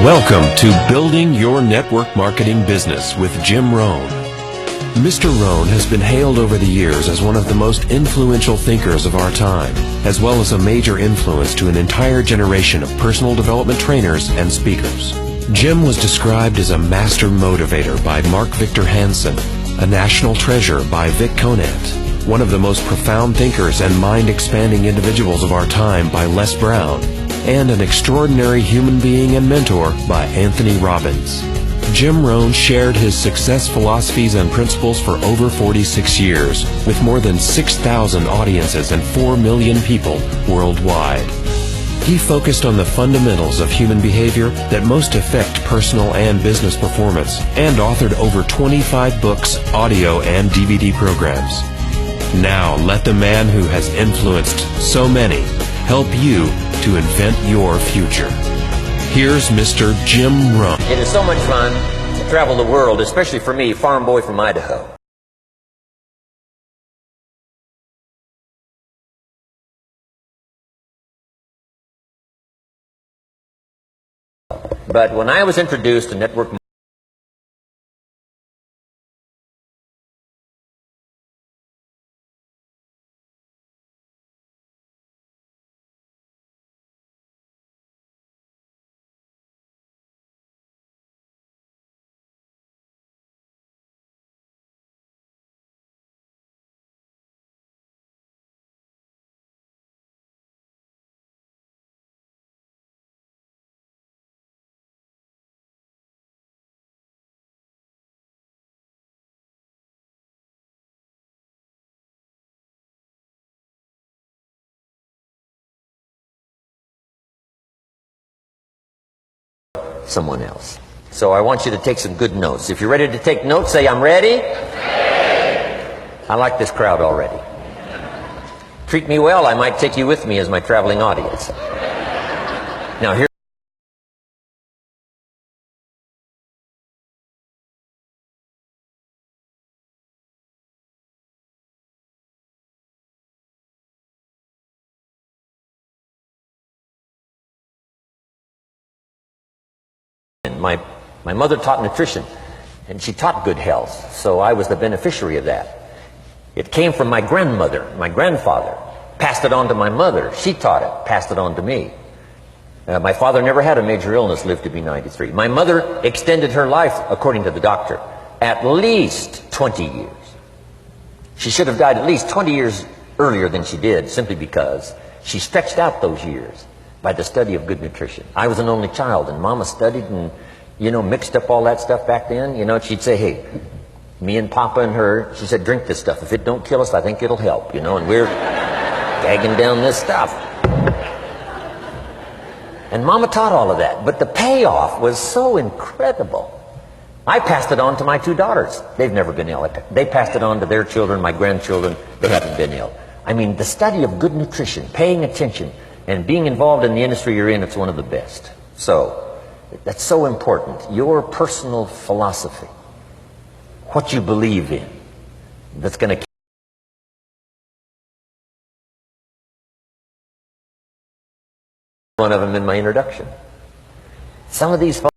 Welcome to Building Your Network Marketing Business with Jim Rohn. Mr. Rohn has been hailed over the years as one of the most influential thinkers of our time, as well as a major influence to an entire generation of personal development trainers and speakers. Jim was described as a master motivator by Mark Victor Hansen, a national treasure by Vic Conant, one of the most profound thinkers and mind-expanding individuals of our time by Les Brown, and an extraordinary human being and mentor by Anthony Robbins. Jim Rohn shared his success philosophies and principles for over 46 years, with more than 6,000 audiences and 4 million people worldwide. He focused on the fundamentals of human behavior that most affect personal and business performance, and authored over 25 books, audio, and DVD programs. Now, let the man who has influenced so many help you to invent your future. Here's Mr. Jim Rohn. It is so much fun to travel the world, especially for me, farm boy from Idaho. But when I was introduced to network marketing, someone else. So I want you to take some good notes. If you're ready to take notes, say, I'm ready. I like this crowd already. Treat me well, I might take you with me as my traveling audience. Now here. My mother taught nutrition, and she taught good health, so I was the beneficiary of that. It came from my grandmother, my grandfather, passed it on to my mother. She taught it, passed it on to me. My father never had a major illness, lived to be 93. My mother extended her life, according to the doctor, at least 20 years. She should have died at least 20 years earlier than she did, simply because she stretched out those years by the study of good nutrition. I was an only child, and Mama studied and, mixed up all that stuff back then. She'd say, hey, me and Papa and her, she said, drink this stuff. If it don't kill us, I think it'll help, and we're gagging down this stuff. And Mama taught all of that, but the payoff was so incredible. I passed it on to my 2 daughters. They've never been ill. They passed it on to their children, my grandchildren. They haven't been ill. I mean, the study of good nutrition, paying attention, and being involved in the industry you're in, it's one of the best. So, that's so important. Your personal philosophy, what you believe in, that's going to keep one of them in my introduction. Some of these folks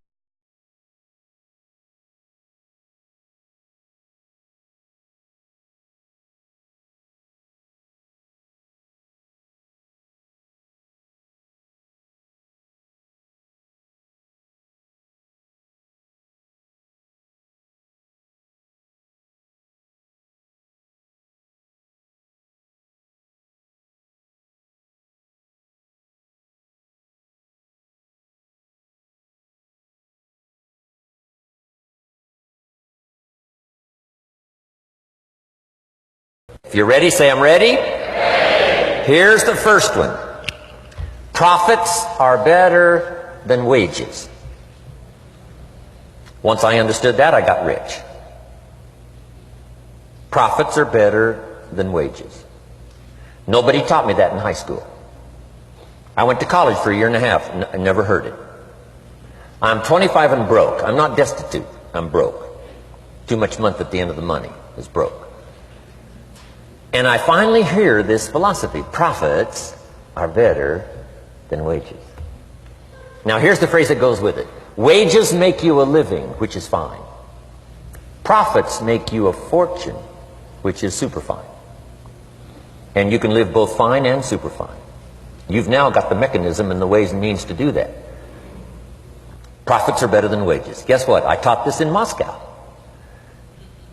If you're ready, say I'm ready. Here's the first one. Profits are better than wages. Once I understood that, I got rich. Profits are better than wages. Nobody taught me that in high school. I went to college for a year and a half and I never heard it. I'm 25 and broke. I'm not destitute. I'm broke. Too much month at the end of the money is broke. And I finally hear this philosophy. Profits are better than wages. Now here's the phrase that goes with it. Wages make you a living, which is fine. Profits make you a fortune, which is super fine. And you can live both fine and super fine. You've now got the mechanism and the ways and means to do that. Profits are better than wages. Guess what? I taught this in Moscow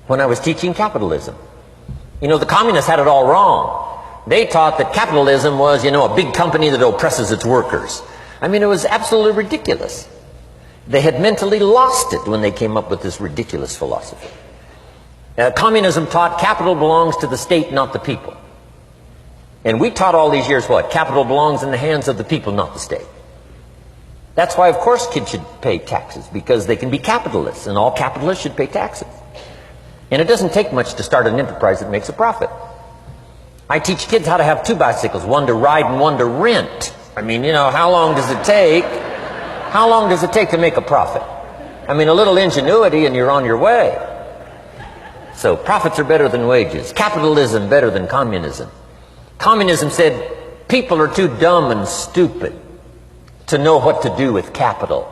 when I was teaching capitalism. You know, the communists had it all wrong. They taught that capitalism was, a big company that oppresses its workers. I mean, it was absolutely ridiculous. They had mentally lost it when they came up with this ridiculous philosophy. Communism taught capital belongs to the state, not the people. And we taught all these years what? Capital belongs in the hands of the people, not the state. That's why, of course, kids should pay taxes, because they can be capitalists, and all capitalists should pay taxes. And it doesn't take much to start an enterprise that makes a profit. I teach kids how to have two bicycles, one to ride and one to rent. I mean, how long does it take? How long does it take to make a profit? I mean, a little ingenuity and you're on your way. So profits are better than wages. Capitalism better than communism. Communism said people are too dumb and stupid to know what to do with capital.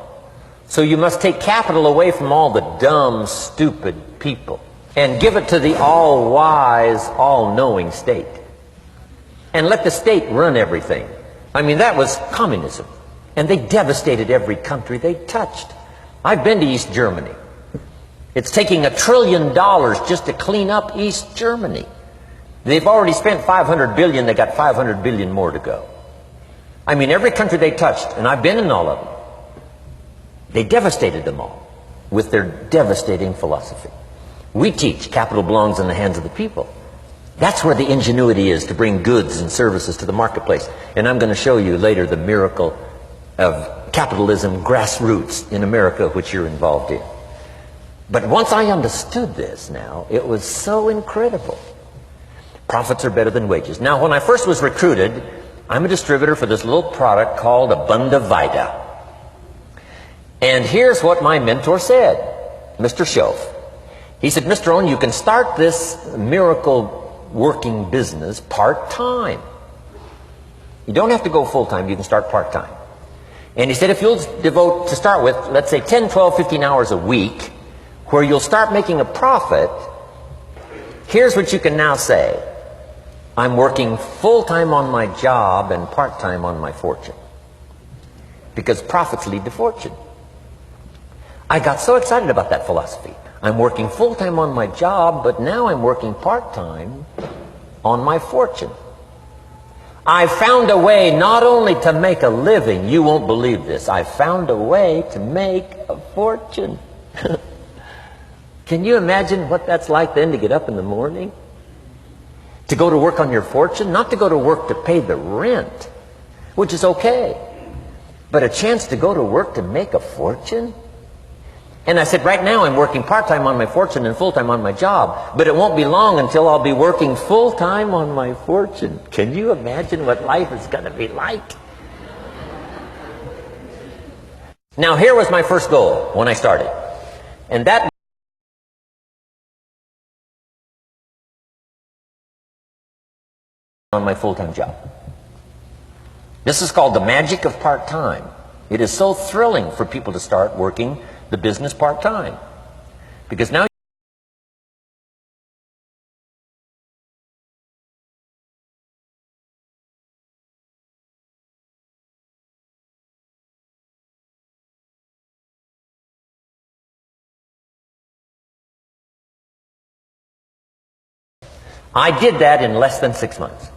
So you must take capital away from all the dumb, stupid people and give it to the all-wise, all-knowing state. And let the state run everything. I mean, that was communism. And they devastated every country they touched. I've been to East Germany. It's taking $1 trillion just to clean up East Germany. They've already spent $500 billion. They got $500 billion more to go. I mean, every country they touched, and I've been in all of them, they devastated them all with their devastating philosophy. We teach capital belongs in the hands of the people. That's where the ingenuity is to bring goods and services to the marketplace. And I'm going to show you later the miracle of capitalism grassroots in America, which you're involved in. But once I understood this now, it was so incredible. Profits are better than wages. Now, when I first was recruited, I'm a distributor for this little product called Abunda Vita. And here's what my mentor said, Mr. Schoaf. He said, Mr. Rohn, you can start this miracle working business part-time. You don't have to go full-time, you can start part-time. And he said, if you'll devote, to start with, let's say 10, 12, 15 hours a week, where you'll start making a profit, here's what you can now say. I'm working full-time on my job and part-time on my fortune. Because profits lead to fortune. I got so excited about that philosophy. I'm working full-time on my job, but now I'm working part-time on my fortune. I found a way not only to make a living, you won't believe this, I found a way to make a fortune. Can you imagine what that's like then to get up in the morning? To go to work on your fortune? Not to go to work to pay the rent, which is okay, but a chance to go to work to make a fortune? And I said, right now I'm working part-time on my fortune and full-time on my job, but it won't be long until I'll be working full-time on my fortune. Can you imagine what life is going to be like? Now, here was my first goal when I started, and that on my full-time job. This is called the magic of part-time. It is so thrilling for people to start working the business part-time, because now I did that in less than 6 months.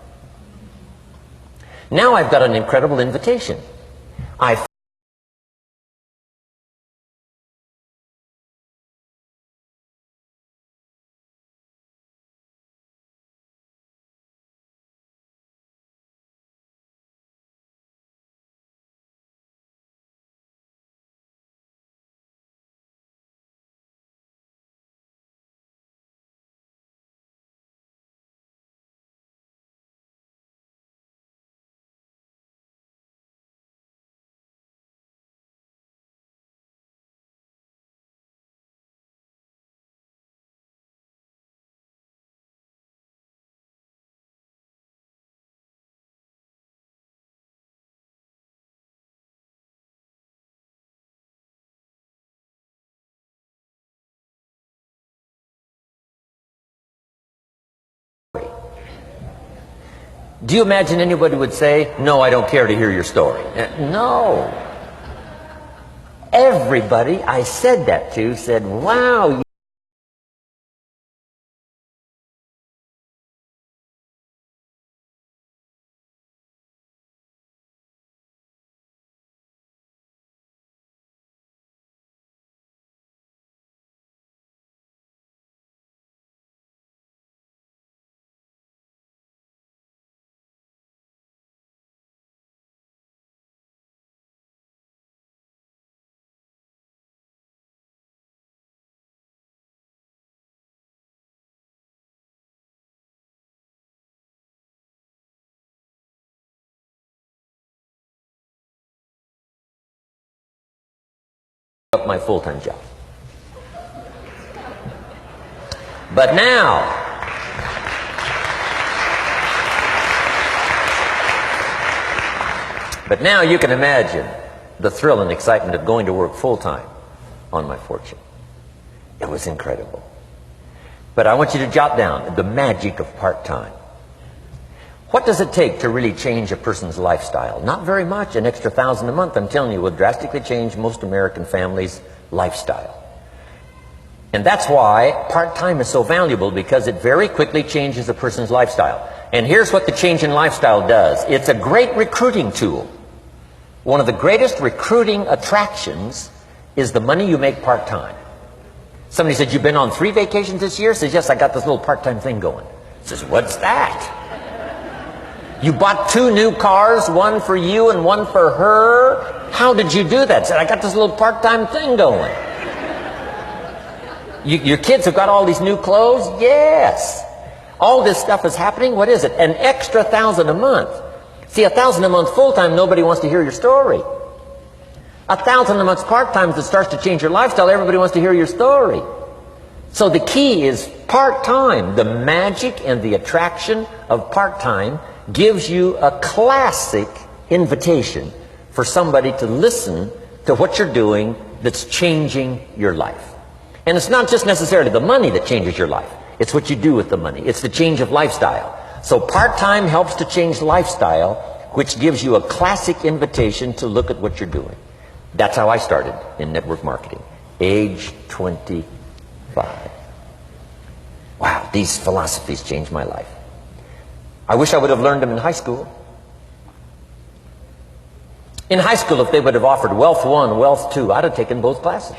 Now I've got an incredible invitation. I Do you imagine anybody would say, no, I don't care to hear your story? No. Everybody I said that to said, wow. Up my full-time job. But now, you can imagine the thrill and excitement of going to work full-time on my fortune. It was incredible. But I want you to jot down the magic of part-time. What does it take to really change a person's lifestyle? Not very much. An extra $1,000 a month, I'm telling you, will drastically change most American families' lifestyle. And that's why part-time is so valuable, because it very quickly changes a person's lifestyle. And here's what the change in lifestyle does. It's a great recruiting tool. One of the greatest recruiting attractions is the money you make part-time. Somebody said, you've been on 3 vacations this year? Says, yes, I got this little part-time thing going. Says, what's that? You bought 2 new cars, one for you and one for her. How did you do that? Said, I got this little part-time thing going. Your kids have got all these new clothes? Yes. All this stuff is happening. What is it? An extra $1,000 a month. See, $1,000 a month full-time, nobody wants to hear your story. $1,000 a month part-time that starts to change your lifestyle, everybody wants to hear your story. So the key is part-time. The magic and the attraction of part-time gives you a classic invitation for somebody to listen to what you're doing that's changing your life. And it's not just necessarily the money that changes your life. It's what you do with the money. It's the change of lifestyle. So part-time helps to change lifestyle, which gives you a classic invitation to look at what you're doing. That's how I started in network marketing, age 25. Wow, these philosophies changed my life. I wish I would have learned them in high school. In high school, if they would have offered Wealth 1, Wealth 2, I'd have taken both classes.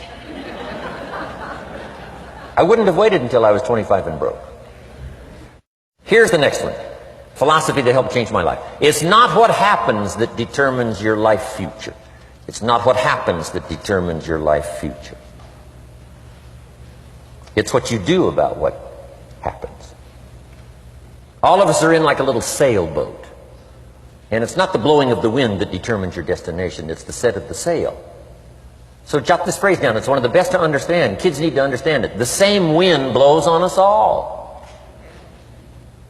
I wouldn't have waited until I was 25 and broke. Here's the next one. Philosophy that helped change my life. It's not what happens that determines your life future. It's not what happens that determines your life future. It's what you do about what happens. All of us are in like a little sailboat. And it's not the blowing of the wind that determines your destination. It's the set of the sail. So jot this phrase down. It's one of the best to understand. Kids need to understand it. The same wind blows on us all.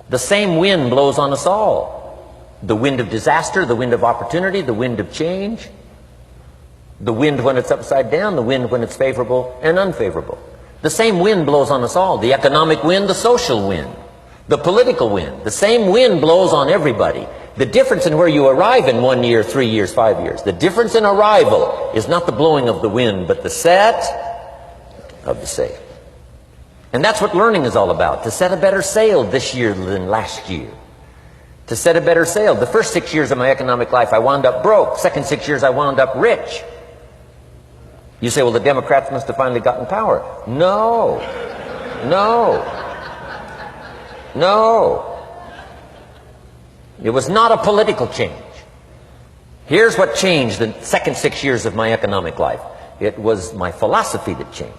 The same wind blows on us all. The wind of disaster, the wind of opportunity, the wind of change. The wind when it's upside down, the wind when it's favorable and unfavorable. The same wind blows on us all. The economic wind, the social wind, the political wind. The same wind blows on everybody. The difference in where you arrive in 1 year, 3 years, 5 years, the difference in arrival is not the blowing of the wind, but the set of the sail. And that's what learning is all about, to set a better sail this year than last year. To set a better sail. The first 6 years of my economic life, I wound up broke. Second 6 years, I wound up rich. You say, well, the Democrats must have finally gotten power. No. No. No. It was not a political change. Here's what changed the second 6 years of my economic life. It was my philosophy that changed.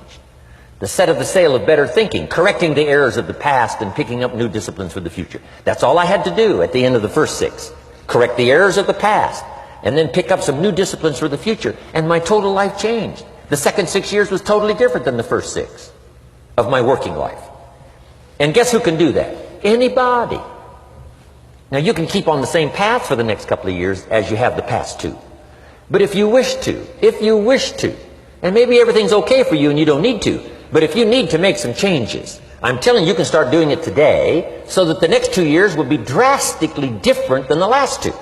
The set of the sail of better thinking, correcting the errors of the past and picking up new disciplines for the future. That's all I had to do at the end of the first 6. Correct the errors of the past and then pick up some new disciplines for the future. And my total life changed. The second 6 years was totally different than the first 6 of my working life. And guess who can do that? Anybody. Now you can keep on the same path for the next couple of years as you have the past 2. But if you wish to, and maybe everything's okay for you and you don't need to, but if you need to make some changes, I'm telling you, you can start doing it today so that the next 2 years will be drastically different than the last 2.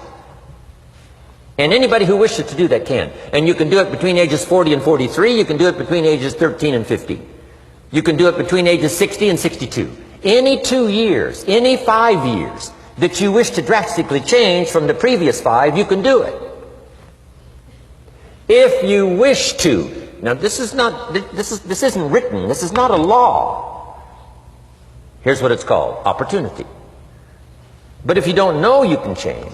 And anybody who wishes to do that can. And you can do it between ages 40 and 43. You can do it between ages 13 and 15. You can do it between ages 60 and 62. Any 2 years, any 5 years that you wish to drastically change from the previous 5, you can do it. If you wish to. Now this isn't written. This is not a law. Here's what it's called: opportunity. But if you don't know you can change,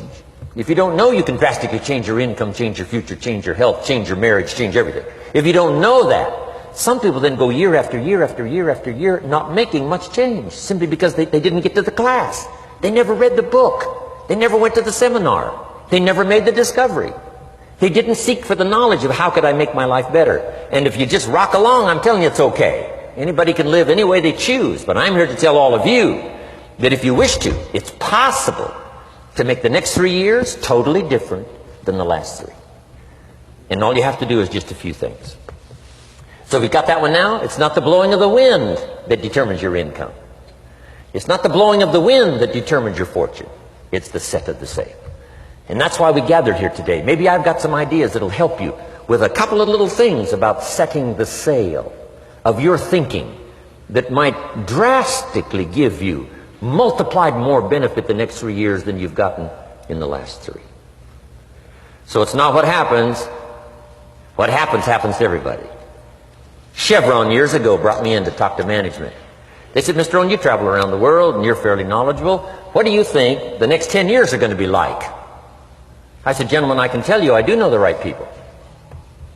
if you don't know you can drastically change your income, change your future, change your health, change your marriage, change everything, if you don't know that, some people then go year after year after year after year not making much change simply because they didn't get to the class. They never read the book. They never went to the seminar. They never made the discovery. They didn't seek for the knowledge of how could I make my life better. And if you just rock along, I'm telling you it's okay. Anybody can live any way they choose, but I'm here to tell all of you that if you wish to, it's possible to make the next 3 years totally different than the last 3. And all you have to do is just a few things. So if you got that one now, it's not the blowing of the wind that determines your income. It's not the blowing of the wind that determines your fortune. It's the set of the sail. And that's why we gathered here today. Maybe I've got some ideas that'll help you with a couple of little things about setting the sail of your thinking that might drastically give you multiplied more benefit the next 3 years than you've gotten in the last 3. So it's not what happens. What happens to everybody. Chevron years ago brought me in to talk to management. They said, Mr. Rohn, you travel around the world and you're fairly knowledgeable. What do you think the next 10 years are going to be like? I said, gentlemen, I can tell you I do know the right people.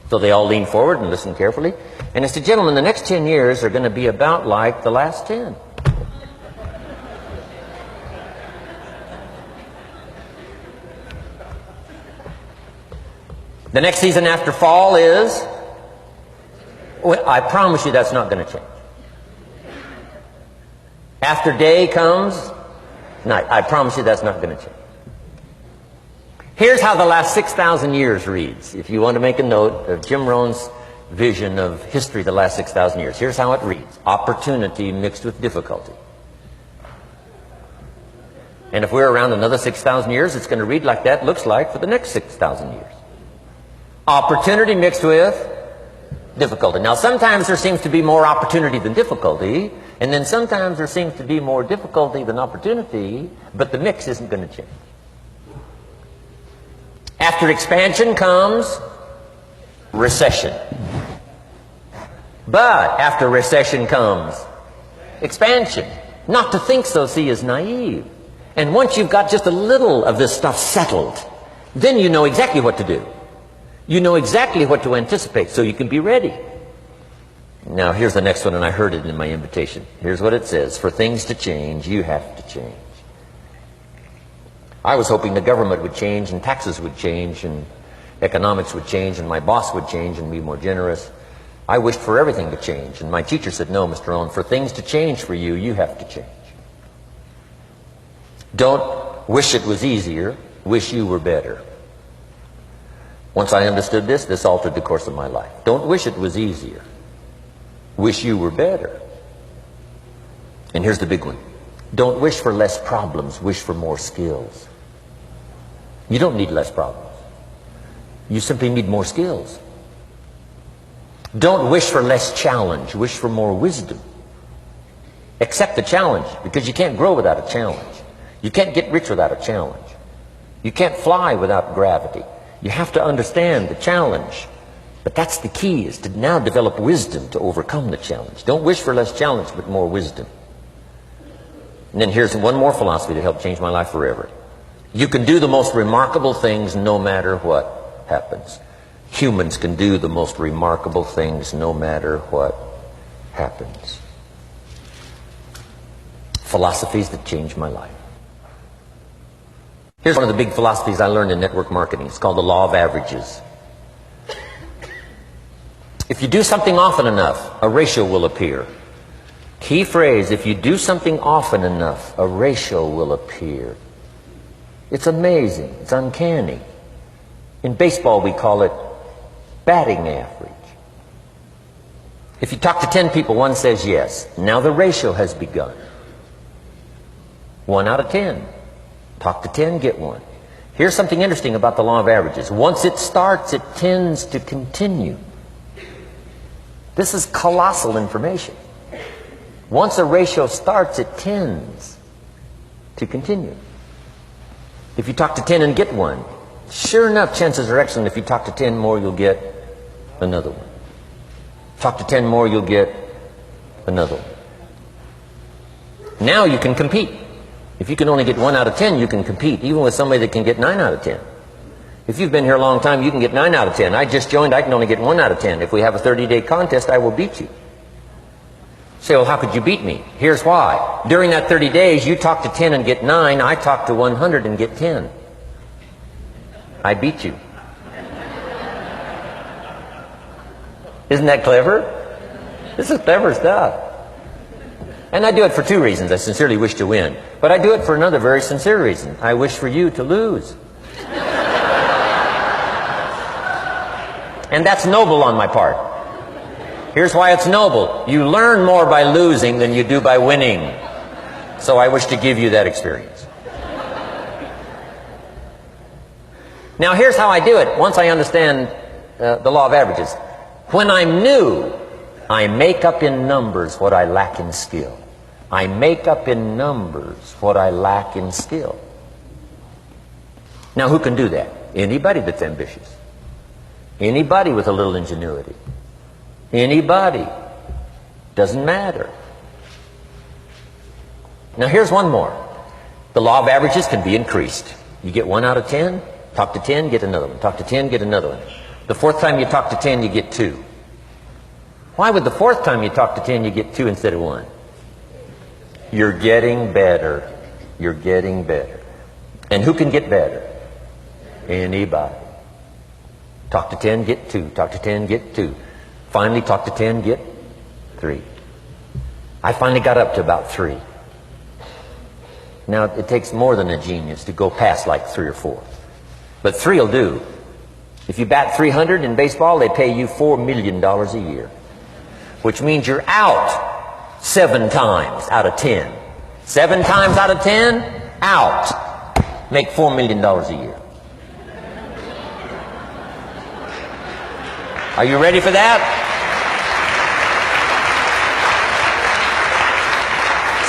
So they all leaned forward and listened carefully. And I said, gentlemen, the next 10 years are going to be about like the last 10. The next season after fall is, well, I promise you that's not going to change. After day comes night. I promise you that's not going to change. Here's how the last 6,000 years reads. If you want to make a note of Jim Rohn's vision of history the last 6,000 years, here's how it reads. Opportunity mixed with difficulty. And if we're around another 6,000 years, it's going to read like that looks like for the next 6,000 years. Opportunity mixed with difficulty. Now, sometimes there seems to be more opportunity than difficulty, and then sometimes there seems to be more difficulty than opportunity, but the mix isn't going to change. After expansion comes recession. But after recession comes expansion. Not to think so, see, is naive. And once you've got just a little of this stuff settled, then you know exactly what to do. You know exactly what to anticipate, so you can be ready. Now, here's the next one, and I heard it in my invitation. Here's what it says. For things to change, you have to change. I was hoping the government would change, and taxes would change, and economics would change, and my boss would change and be more generous. I wished for everything to change, and my teacher said, no, Mr. Rohn, for things to change for you, you have to change. Don't wish it was easier, wish you were better. Once I understood this, this altered the course of my life. Don't wish it was easier, wish you were better. And here's the big one. Don't wish for less problems, wish for more skills. You don't need less problems. You simply need more skills. Don't wish for less challenge, wish for more wisdom. Accept the challenge, because you can't grow without a challenge. You can't get rich without a challenge. You can't fly without gravity. You have to understand the challenge. But that's the key, is to now develop wisdom to overcome the challenge. Don't wish for less challenge, but more wisdom. And then here's one more philosophy that helped change my life forever. You can do the most remarkable things no matter what happens. Humans can do the most remarkable things no matter what happens. Philosophies that changed my life. Here's one of the big philosophies I learned in network marketing. It's called the law of averages. If you do something often enough, a ratio will appear. Key phrase, if you do something often enough, a ratio will appear. It's amazing. It's uncanny. In baseball, we call it batting average. If you talk to 10 people, one says yes. Now the ratio has begun. 1 out of 10. Talk to 10, get 1. Here's something interesting about the law of averages. Once it starts, it tends to continue. This is colossal information. Once a ratio starts, it tends to continue. If you talk to 10 and get 1, sure enough, chances are excellent if you talk to 10 more, you'll get another one. Talk to 10 more, you'll get another one. Now you can compete. If you can only get 1 out of 10, you can compete, even with somebody that can get 9 out of 10. If you've been here a long time, you can get 9 out of 10. I just joined, I can only get 1 out of 10. If we have a 30-day contest, I will beat you. Say, well, how could you beat me? Here's why. During that 30 days, you talk to 10 and get 9. I talk to 100 and get 10. I beat you. Isn't that clever? This is clever stuff. And I do it for 2 reasons. I sincerely wish to win. But I do it for another very sincere reason. I wish for you to lose. And that's noble on my part. Here's why it's noble. You learn more by losing than you do by winning. So I wish to give you that experience. Now here's how I do it once I understand the law of averages. When I'm new, I make up in numbers what I lack in skill. I make up in numbers what I lack in skill. Now who can do that? Anybody that's ambitious. Anybody with a little ingenuity. Anybody. Doesn't matter. Now here's one more. The law of averages can be increased. You get 1 out of 10, talk to 10, get another one. Talk to 10, get another one. The 4th time you talk to 10, you get 2. Why would the 4th time you talk to 10, you get 2 instead of 1? You're getting better. You're getting better. And who can get better? Anybody. Talk to 10, get 2. Talk to 10, get 2. Finally, talk to 10, get 3. I finally got up to about 3. Now, it takes more than a genius to go past like 3 or 4. But 3 will do. If you bat 300 in baseball, they pay you $4 million a year. Which means you're out 7 times out of 10. 7 times out of 10, out. Make $4 million a year. Are you ready for that?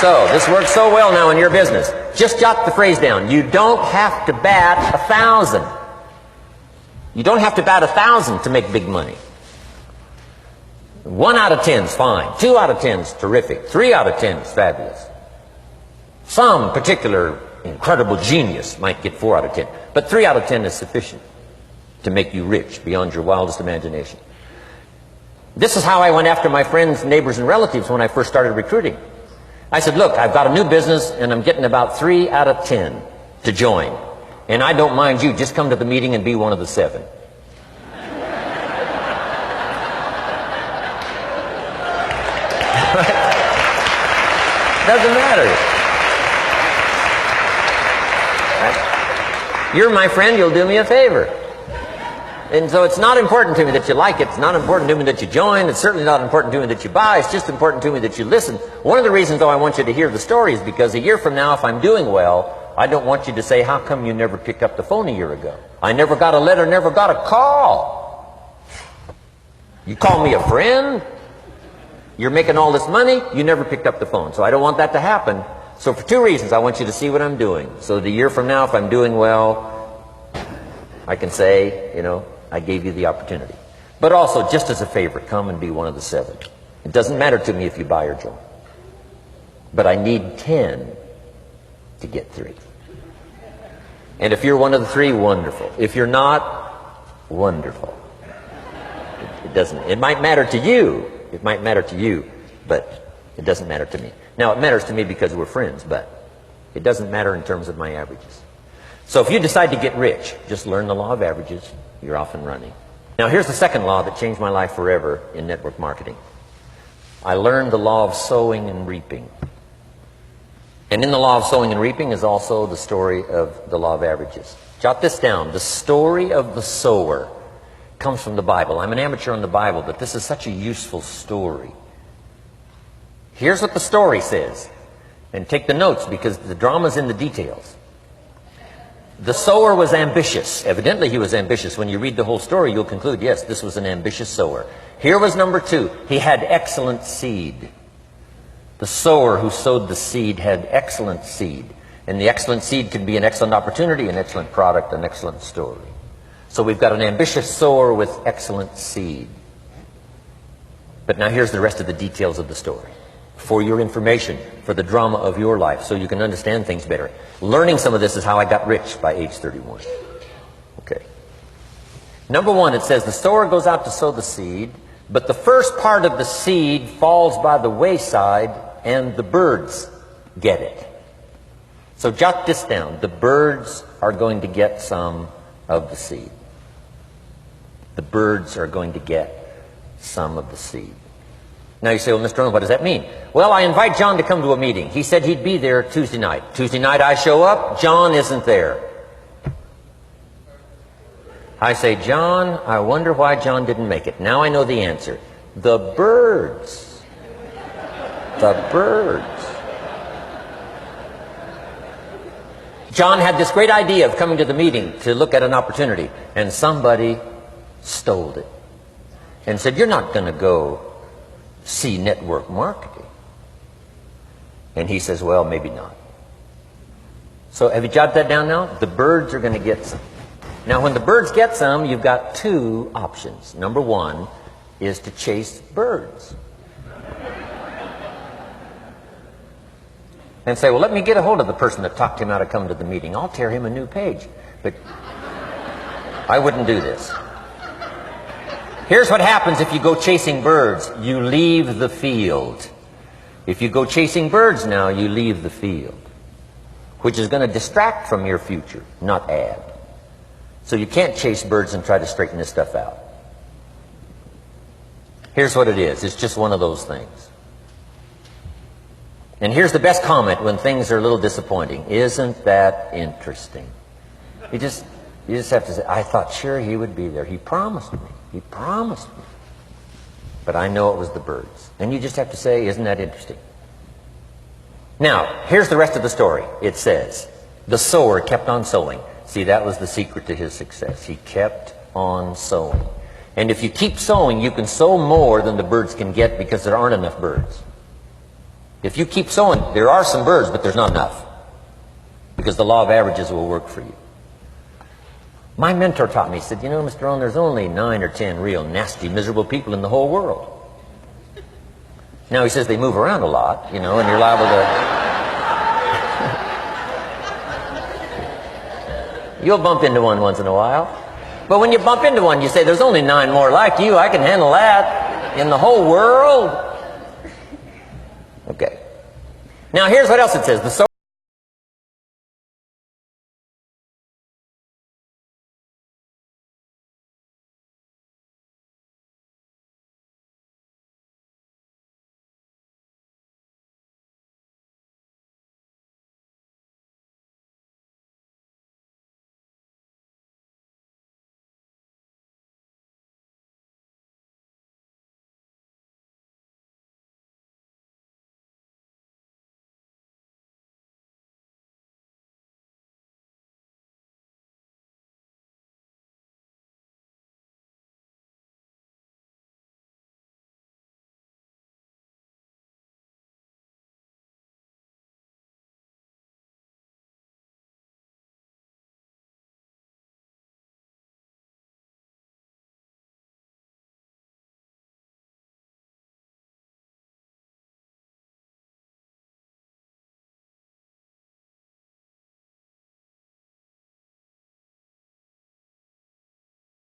So, this works so well now in your business. Just jot the phrase down. You don't have to bat 1,000. You don't have to bat 1,000 to make big money. 1 out of 10 is fine. 2 out of 10 is terrific. 3 out of 10 is fabulous. Some particular incredible genius might get 4 out of 10. But 3 out of 10 is sufficient to make you rich beyond your wildest imagination. This is how I went after my friends, neighbors, and relatives when I first started recruiting. I said, look, I've got a new business and I'm getting about 3 out of 10 to join. And I don't mind you, just come to the meeting and be one of the 7. Doesn't matter. You're my friend, you'll do me a favor. And so it's not important to me that you like it. It's not important to me that you join. It's certainly not important to me that you buy. It's just important to me that you listen. One of the reasons, though, I want you to hear the story is because a year from now, if I'm doing well, I don't want you to say, how come you never picked up the phone a year ago? I never got a letter, never got a call. You call me a friend? You're making all this money? You never picked up the phone. So I don't want that to happen. So for 2 reasons, I want you to see what I'm doing. So that a year from now, if I'm doing well, I can say, you know, I gave you the opportunity. But also, just as a favor, come and be one of the 7. It doesn't matter to me if you buy or join. But I need 10 to get 3. And if you're one of the 3, wonderful. If you're not, wonderful. It doesn't. It might matter to you. It might matter to you, but it doesn't matter to me. Now, it matters to me because we're friends, but it doesn't matter in terms of my averages. So if you decide to get rich, just learn the law of averages. You're off and running. Now, here's the second law that changed my life forever in network marketing. I learned the law of sowing and reaping. And in the law of sowing and reaping is also the story of the law of averages. Jot this down. The story of the sower comes from the Bible. I'm an amateur on the Bible, but this is such a useful story. Here's what the story says. And take the notes, because the drama's in the details. The sower was ambitious. Evidently he was ambitious. When you read the whole story, you'll conclude, yes, this was an ambitious sower. Here was number 2. He had excellent seed. The sower who sowed the seed had excellent seed. And the excellent seed can be an excellent opportunity, an excellent product, an excellent story. So we've got an ambitious sower with excellent seed. But now here's the rest of the details of the story. For your information, for the drama of your life, so you can understand things better. Learning some of this is how I got rich by age 31. Okay. Number 1, it says the sower goes out to sow the seed, but the first part of the seed falls by the wayside and the birds get it. So jot this down. The birds are going to get some of the seed. The birds are going to get some of the seed. Now you say, well, Mr. Rohn, what does that mean? Well, I invite John to come to a meeting. He said he'd be there Tuesday night. Tuesday night I show up, John isn't there. I say, John, I wonder why John didn't make it. Now I know the answer. The birds. The birds. John had this great idea of coming to the meeting to look at an opportunity, and somebody stole it and said, you're not going to go see network marketing. And he says, well, maybe not. So have you jotted that down now? The birds are going to get some. Now when the birds get some, you've got 2 options. Number 1 is to chase birds. And say, well, let me get a hold of the person that talked him out of coming to the meeting. I'll tear him a new page. But I wouldn't do this. Here's what happens if you go chasing birds. You leave the field. If you go chasing birds now, you leave the field, which is going to distract from your future, not add. So you can't chase birds and try to straighten this stuff out. Here's what it is. It's just one of those things. And here's the best comment when things are a little disappointing. Isn't that interesting? You just have to say, I thought sure he would be there. He promised me. He promised me. But I know it was the birds. And you just have to say, isn't that interesting? Now, here's the rest of the story. It says, the sower kept on sowing. See, that was the secret to his success. He kept on sowing. And if you keep sowing, you can sow more than the birds can get because there aren't enough birds. If you keep sowing, there are some birds, but there's not enough. Because the law of averages will work for you. My mentor taught me, he said, you know, Mr. Rohn, there's only 9 or 10 real nasty, miserable people in the whole world. Now, he says they move around a lot, you know, and you're liable to... You'll bump into one once in a while. But when you bump into one, you say, there's only 9 more like you. I can handle that in the whole world. Okay. Now, here's what else it says. The sower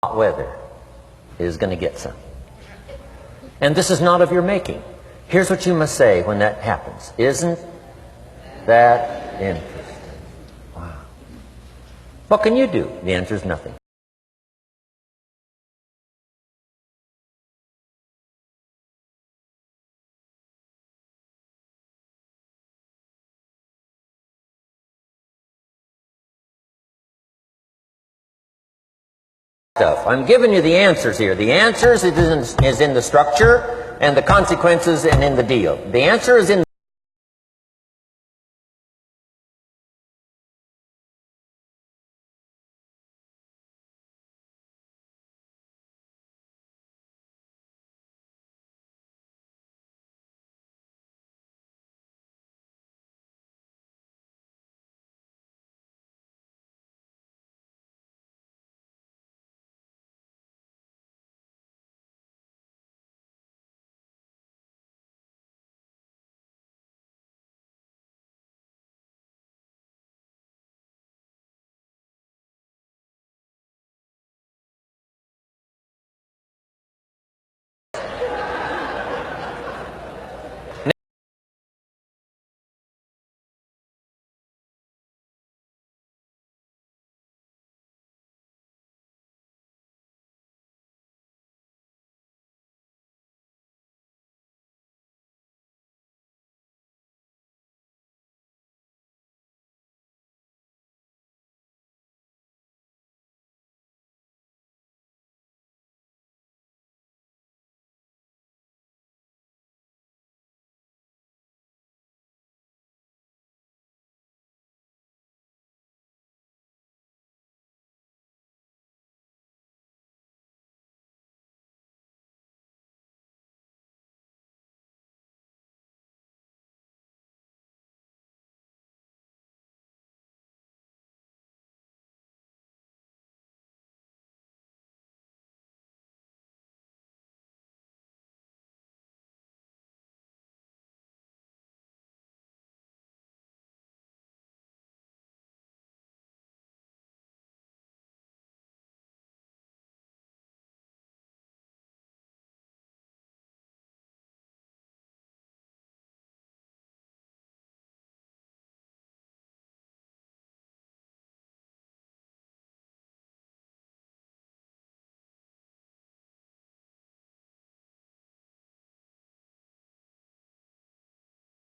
hot weather is going to get some. And this is not of your making. Here's what you must say when that happens. Isn't that interesting? Wow. What can you do? The answer is nothing. stuff. I'm giving you the answers here. The answers is in the structure, and the consequences and in the deal. The answer is in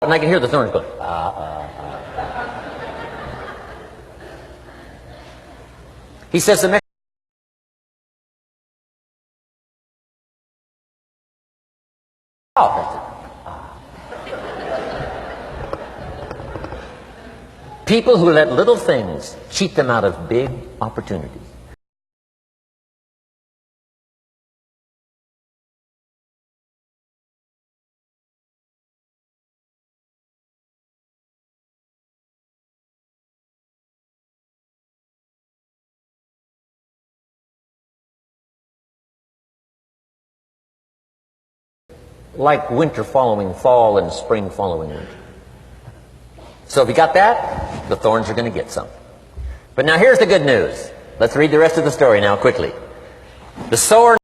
and I can hear the thorns going, He says the next. People who let little things cheat them out of big opportunities. Like winter following fall and spring following winter. So if you got that, the thorns are going to get some. But now here's the good news. Let's read the rest of the story now quickly. The sower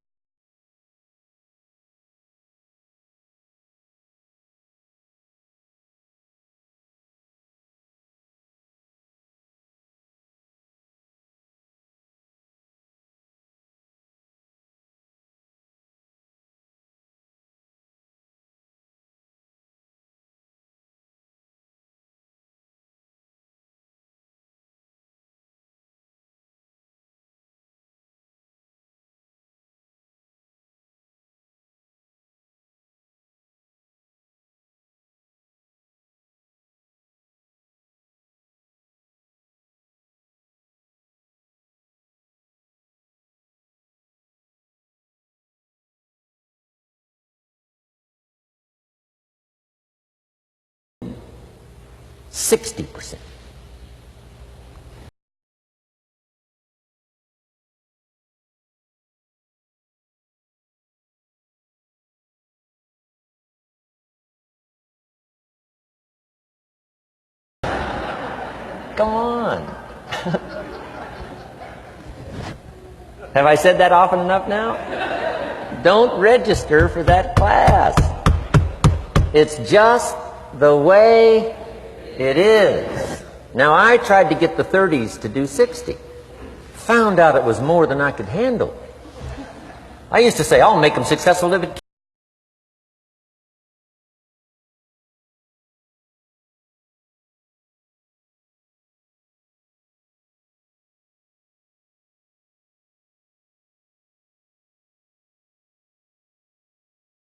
$60. Come on. Have I said that often enough now? Don't register for that class. It's just the way it is. Now, I tried to get the 30s to do 60. Found out it was more than I could handle. I used to say, I'll make them successful if it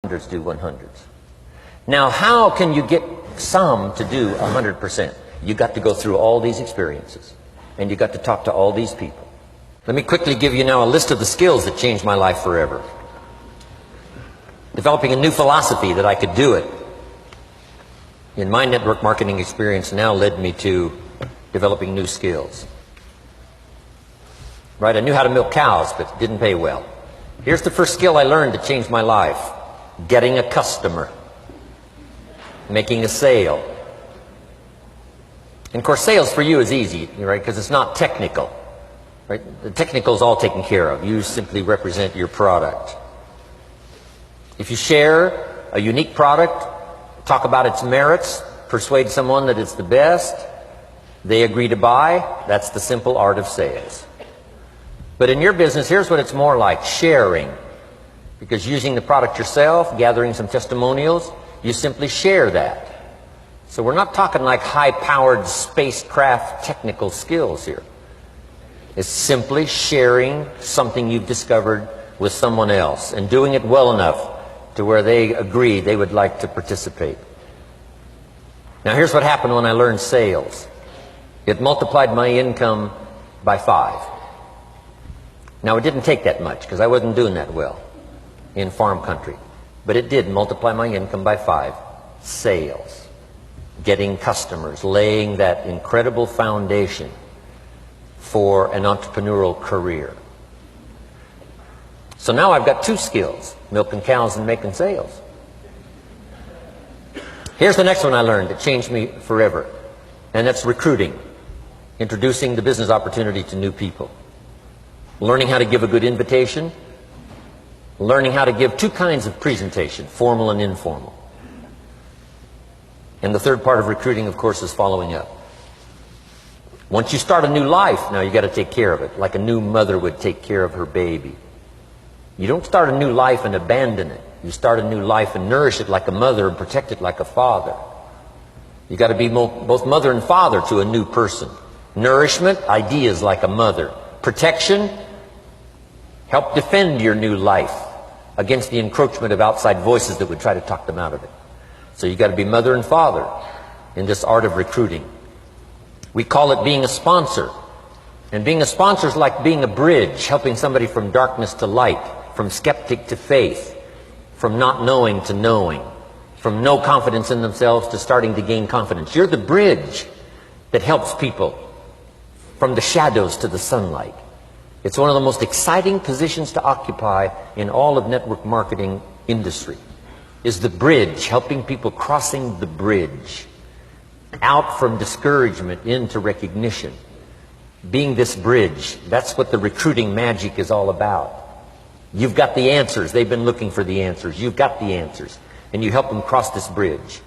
hundreds do 100s. Now, how can you get some to do 100%? You got to go through all these experiences, and you got to talk to all these people. Let me quickly give you now a list of the skills that changed my life forever. Developing a new philosophy that I could do it in my network marketing experience now led me to developing new skills. Right, I knew how to milk cows, but it didn't pay well. Here's the first skill I learned that changed my life. Getting a customer. Making a sale. And of course, sales for you is easy, right, because it's not technical. Right? The technical is all taken care of. You simply represent your product. If you share a unique product, talk about its merits, persuade someone that it's the best, they agree to buy, that's the simple art of sales. But in your business, here's what it's more like, sharing. Because using the product yourself, gathering some testimonials, you simply share that. So we're not talking like high-powered spacecraft technical skills here. It's simply sharing something you've discovered with someone else and doing it well enough to where they agree they would like to participate. Now here's what happened when I learned sales. It multiplied my income by 5. Now it didn't take that much because I wasn't doing that well in farm country. But it did multiply my income by 5. Sales. Getting customers. Laying that incredible foundation for an entrepreneurial career. So now I've got 2 skills. Milking cows and making sales. Here's the next one I learned that changed me forever. And that's recruiting. Introducing the business opportunity to new people. Learning how to give a good invitation. Learning how to give 2 kinds of presentation, formal and informal. And the third part of recruiting, of course, is following up. Once you start a new life, now you got to take care of it, like a new mother would take care of her baby. You don't start a new life and abandon it. You start a new life and nourish it like a mother and protect it like a father. You got to be both mother and father to a new person. Nourishment, ideas like a mother. Protection, help defend your new life against the encroachment of outside voices that would try to talk them out of it. So you got to be mother and father in this art of recruiting. We call it being a sponsor. And being a sponsor is like being a bridge, helping somebody from darkness to light, from skeptic to faith, from not knowing to knowing, from no confidence in themselves to starting to gain confidence. You're the bridge that helps people from the shadows to the sunlight. It's one of the most exciting positions to occupy in all of network marketing industry, is the bridge, helping people crossing the bridge out from discouragement into recognition. Being this bridge, that's what the recruiting magic is all about. You've got the answers. They've been looking for the answers. You've got the answers. And you help them cross this bridge.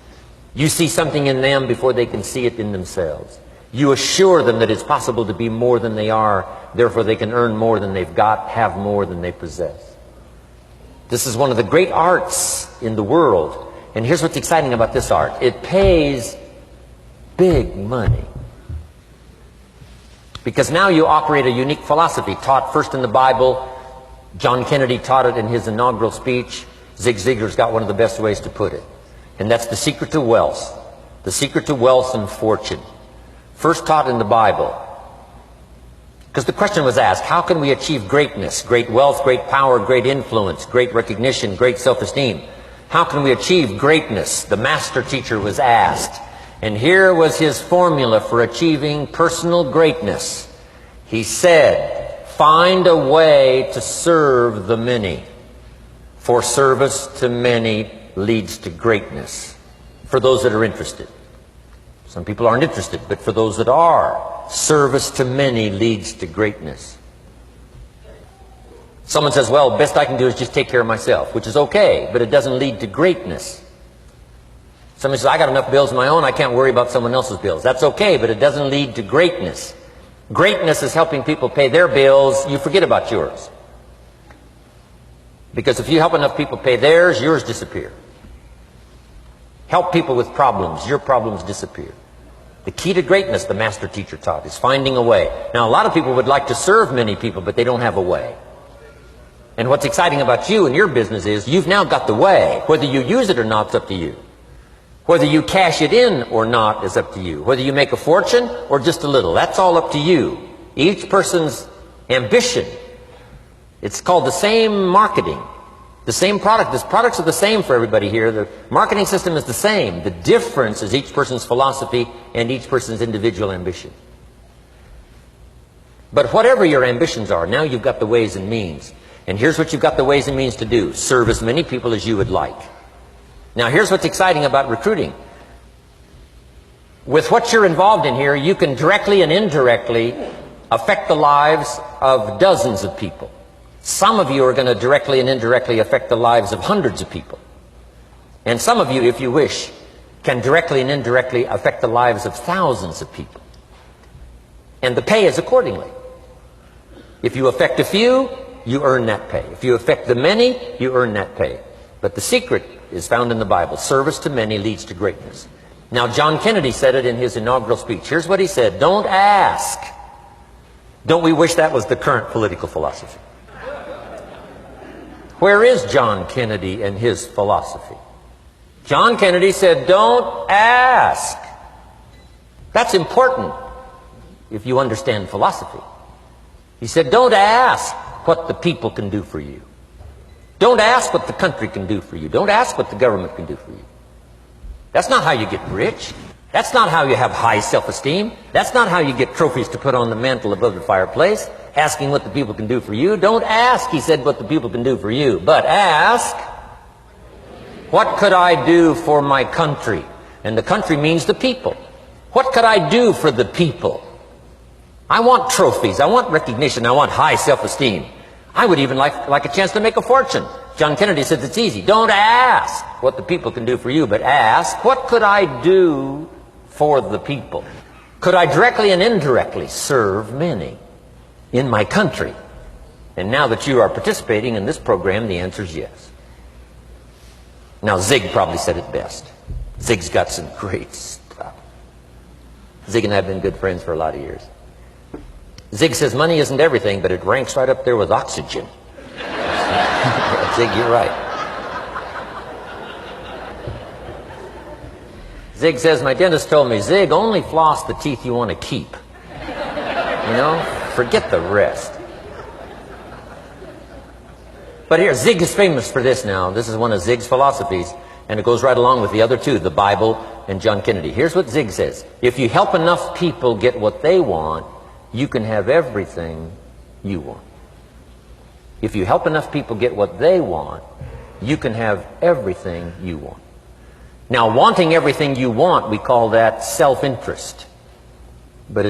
You see something in them before they can see it in themselves. You assure them that it's possible to be more than they are, therefore they can earn more than they've got, have more than they possess. This is one of the great arts in the world. And here's what's exciting about this art. It pays big money. Because now you operate a unique philosophy taught first in the Bible. John Kennedy taught it in his inaugural speech. Zig Ziglar's got one of the best ways to put it. And that's the secret to wealth. The secret to wealth and fortune. First taught in the Bible. Because the question was asked, how can we achieve greatness, great wealth, great power, great influence, great recognition, great self-esteem? How can we achieve greatness? The master teacher was asked. And here was his formula for achieving personal greatness. He said, find a way to serve the many. For service to many leads to greatness. For those that are interested. Some people aren't interested, but for those that are, service to many leads to greatness. Someone says, well, best I can do is just take care of myself, which is okay, but it doesn't lead to greatness. Somebody says, I got enough bills of my own, I can't worry about someone else's bills. That's okay, but it doesn't lead to greatness. Greatness is helping people pay their bills, you forget about yours. Because if you help enough people pay theirs, yours disappear. Help people with problems, your problems disappear. The key to greatness, the master teacher taught, is finding a way. Now, a lot of people would like to serve many people, but they don't have a way. And what's exciting about you and your business is you've now got the way. Whether you use it or not is up to you. Whether you cash it in or not is up to you. Whether you make a fortune or just a little, that's all up to you. Each person's ambition. It's called the same marketing. The same product. The products are the same for everybody here. The marketing system is the same. The difference is each person's philosophy and each person's individual ambition. But whatever your ambitions are, now you've got the ways and means. And here's what you've got the ways and means to do. Serve as many people as you would like. Now here's what's exciting about recruiting. With what you're involved in here, you can directly and indirectly affect the lives of dozens of people. Some of you are going to directly and indirectly affect the lives of hundreds of people. And some of you, if you wish, can directly and indirectly affect the lives of thousands of people. And the pay is accordingly. If you affect a few, you earn that pay. If you affect the many, you earn that pay. But the secret is found in the Bible. Service to many leads to greatness. Now, John Kennedy said it in his inaugural speech. Here's what he said. Don't ask. Don't we wish that was the current political philosophy? Where is John Kennedy and his philosophy? John Kennedy said, don't ask. That's important if you understand philosophy. He said, don't ask what the people can do for you. Don't ask what the country can do for you. Don't ask what the government can do for you. That's not how you get rich. That's not how you have high self-esteem. That's not how you get trophies to put on the mantle above the fireplace, asking what the people can do for you. Don't ask, he said, what the people can do for you, but ask, what could I do for my country? And the country means the people. What could I do for the people? I want trophies. I want recognition. I want high self-esteem. I would even like a chance to make a fortune. John Kennedy says it's easy. Don't ask what the people can do for you, but ask, what could I do for the people? Could I directly and indirectly serve many in my country? And now that you are participating in this program, the answer is yes. Now, Zig probably said it best. Zig's got some great stuff. Zig and I have been good friends for a lot of years. Zig says money isn't everything, but it ranks right up there with oxygen. Zig, you're right. Zig says, my dentist told me, Zig, only floss the teeth you want to keep. You know, forget the rest. But here, Zig is famous for this now. This is one of Zig's philosophies, and it goes right along with the other two, the Bible and John Kennedy. Here's what Zig says. If you help enough people get what they want, you can have everything you want. If you help enough people get what they want, you can have everything you want. Now, wanting everything you want, we call that self-interest. But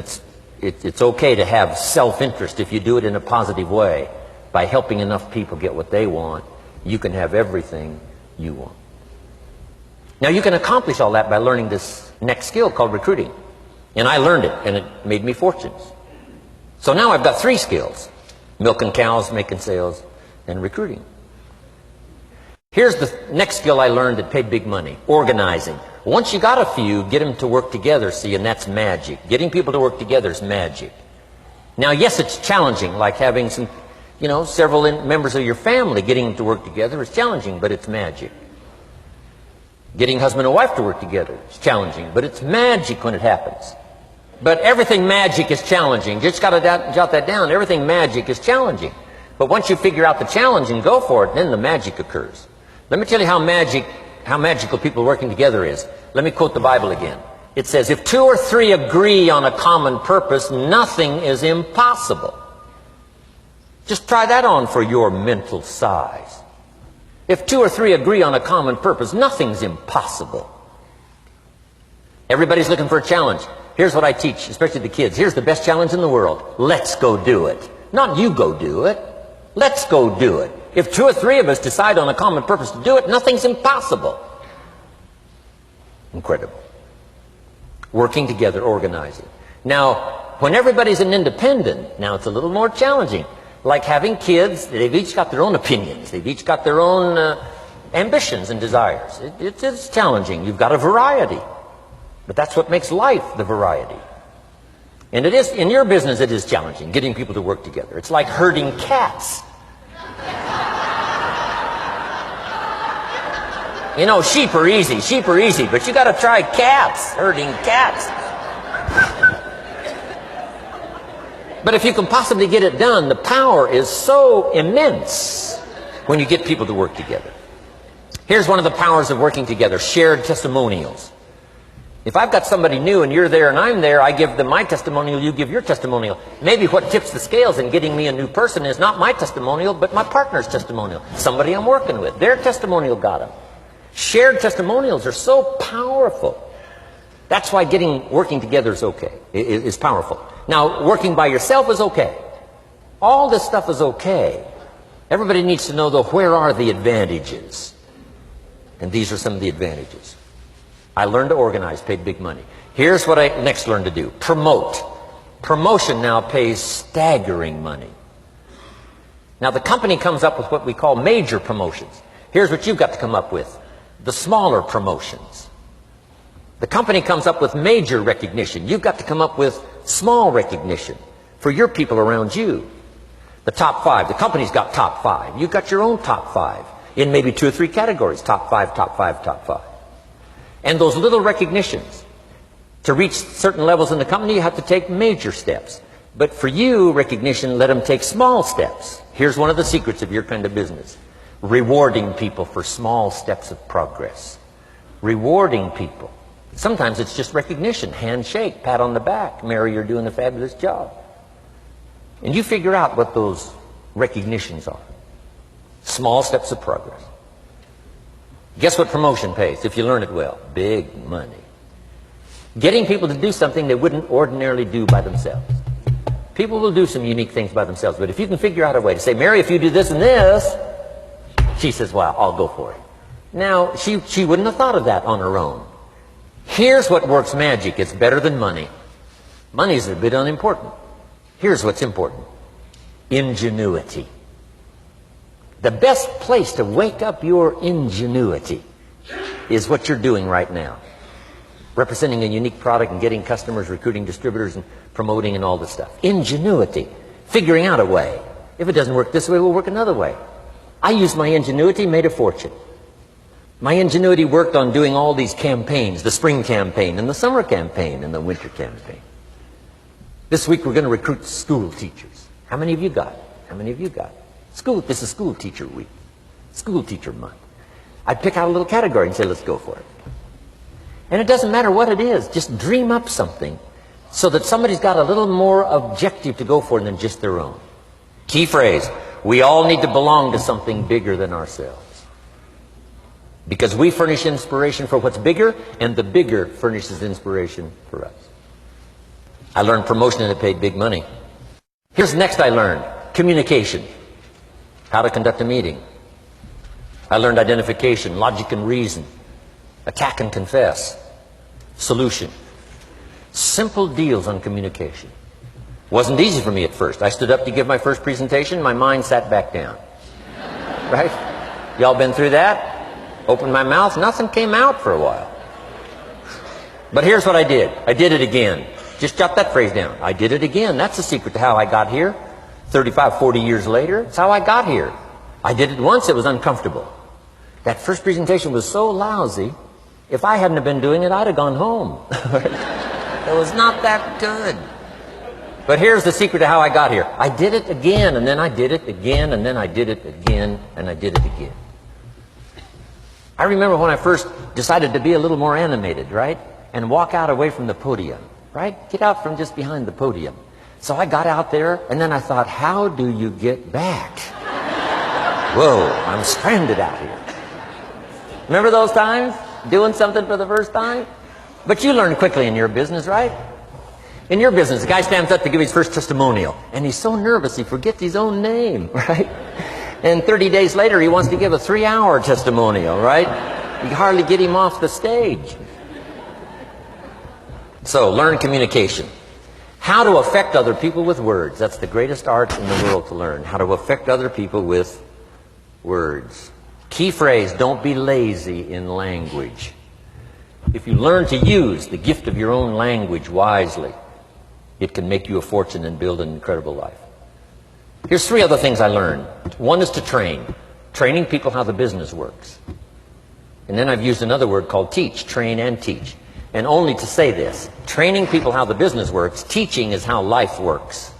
it's okay to have self-interest if you do it in a positive way. By helping enough people get what they want, you can have everything you want. Now, you can accomplish all that by learning this next skill called recruiting. And I learned it, and it made me fortunes. So now I've got 3 skills: milking cows, making sales, and recruiting. Here's the next skill I learned that paid big money: organizing. Once you got a few, get them to work together, see, and that's magic. Getting people to work together is magic. Now, yes, it's challenging, like having several members of your family. Getting them to work together is challenging, but it's magic. Getting husband and wife to work together is challenging, but it's magic when it happens. But everything magic is challenging. You just got to jot that down. Everything magic is challenging. But once you figure out the challenge and go for it, then the magic occurs. Let me tell you how magical people working together is. Let me quote the Bible again. It says, if 2 or 3 agree on a common purpose, nothing is impossible. Just try that on for your mental size. If 2 or 3 agree on a common purpose, nothing's impossible. Everybody's looking for a challenge. Here's what I teach, especially the kids. Here's the best challenge in the world. Let's go do it. Not you go do it. Let's go do it. If 2 or 3 of us decide on a common purpose to do it, nothing's impossible. Incredible. Working together, organizing. Now, when everybody's an independent, now it's a little more challenging. Like having kids, they've each got their own opinions. They've each got their own ambitions and desires. It's challenging. You've got a variety. But that's what makes life, the variety. And it is, in your business, it is challenging, getting people to work together. It's like herding cats. You know, sheep are easy, but you got to try cats, herding cats. But if you can possibly get it done, the power is so immense when you get people to work together. Here's one of the powers of working together: shared testimonials. If I've got somebody new and you're there and I'm there, I give them my testimonial, you give your testimonial. Maybe what tips the scales in getting me a new person is not my testimonial, but my partner's testimonial. Somebody I'm working with, their testimonial got them. Shared testimonials are so powerful. That's why working together is okay, is powerful. Now, working by yourself is okay. All this stuff is okay. Everybody needs to know, though, where are the advantages? And these are some of the advantages. I learned to organize, paid big money. Here's what I next learned to do: promote. Promotion now pays staggering money. Now, the company comes up with what we call major promotions. Here's what you've got to come up with: the smaller promotions. The company comes up with major recognition. You've got to come up with small recognition for your people around you. The top 5. The company's got top 5. You've got your own top 5 in maybe 2 or 3 categories: top 5, top 5, top 5. And those little recognitions, to reach certain levels in the company, you have to take major steps. But for you, recognition, let them take small steps. Here's one of the secrets of your kind of business: rewarding people for small steps of progress. Rewarding people. Sometimes it's just recognition: handshake, pat on the back, Mary, you're doing a fabulous job. And you figure out what those recognitions are. Small steps of progress. Guess what promotion pays, if you learn it well? Big money. Getting people to do something they wouldn't ordinarily do by themselves. People will do some unique things by themselves, but if you can figure out a way to say, Mary, if you do this and this, she says, well, I'll go for it. Now, she wouldn't have thought of that on her own. Here's what works magic. It's better than money. Money's a bit unimportant. Here's what's important: ingenuity. The best place to wake up your ingenuity is what you're doing right now. Representing a unique product and getting customers, recruiting distributors, and promoting and all this stuff. Ingenuity. Figuring out a way. If it doesn't work this way, we'll work another way. I used my ingenuity, made a fortune. My ingenuity worked on doing all these campaigns: the spring campaign and the summer campaign and the winter campaign. This week we're going to recruit school teachers. How many of you got? How many of you got? This is school teacher week. School teacher month. I'd pick out a little category and say, let's go for it. And it doesn't matter what it is. Just dream up something so that somebody's got a little more objective to go for than just their own. Key phrase: we all need to belong to something bigger than ourselves. Because we furnish inspiration for what's bigger, and the bigger furnishes inspiration for us. I learned promotion and it paid big money. Here's the next I learned: communication. How to conduct a meeting. I learned identification, logic and reason, attack and confess, solution. Simple deals on communication. Wasn't easy for me at first. I stood up to give my first presentation, my mind sat back down. Right? Y'all been through that? Opened my mouth, nothing came out for a while. But here's what I did. I did it again. Just jot that phrase down. I did it again. That's the secret to how I got here. 35, 40 years later, it's how I got here. I did it once, it was uncomfortable. That first presentation was so lousy, if I hadn't have been doing it, I'd have gone home. It was not that good. But here's the secret to how I got here. I did it again, and then I did it again, and then I did it again, and I did it again. I remember when I first decided to be a little more animated, right? And walk out away from the podium, right? Get out from just behind the podium. So I got out there, and then I thought, how do you get back? Whoa, I'm stranded out here. Remember those times? Doing something for the first time? But you learn quickly in your business, right? In your business, the guy stands up to give his first testimonial, and he's so nervous he forgets his own name, right? And 30 days later, he wants to give a 3-hour testimonial, right? You hardly get him off the stage. So, learn communication. How to affect other people with words. That's the greatest art in the world to learn. How to affect other people with words. Key phrase: don't be lazy in language. If you learn to use the gift of your own language wisely, it can make you a fortune and build an incredible life. Here's 3 other things I learned. One is to train. Training people how the business works. And then I've used another word called teach, train and teach. And only to say this, training people how the business works, teaching is how life works.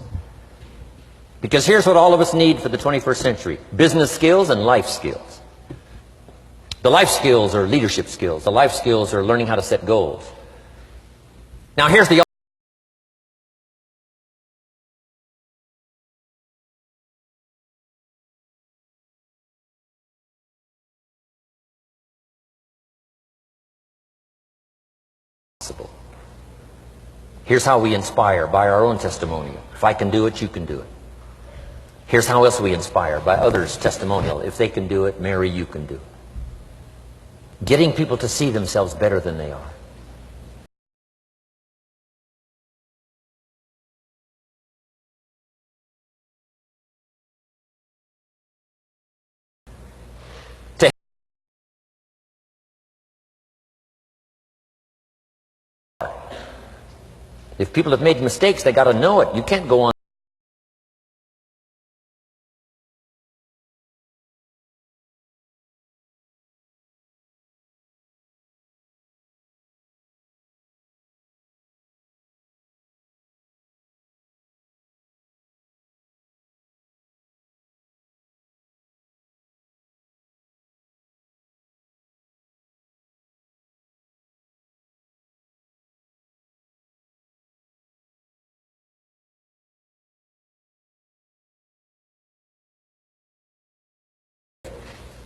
Because here's what all of us need for the 21st century: business skills and life skills. The life skills are leadership skills. The life skills are learning how to set goals. Now here's the possible. Here's how we inspire, by our own testimonial. If I can do it, you can do it. Here's how else we inspire, by others' testimonial. If they can do it, Mary, you can do it. Getting people to see themselves better than they are. If people have made mistakes, they got to know it. You can't go on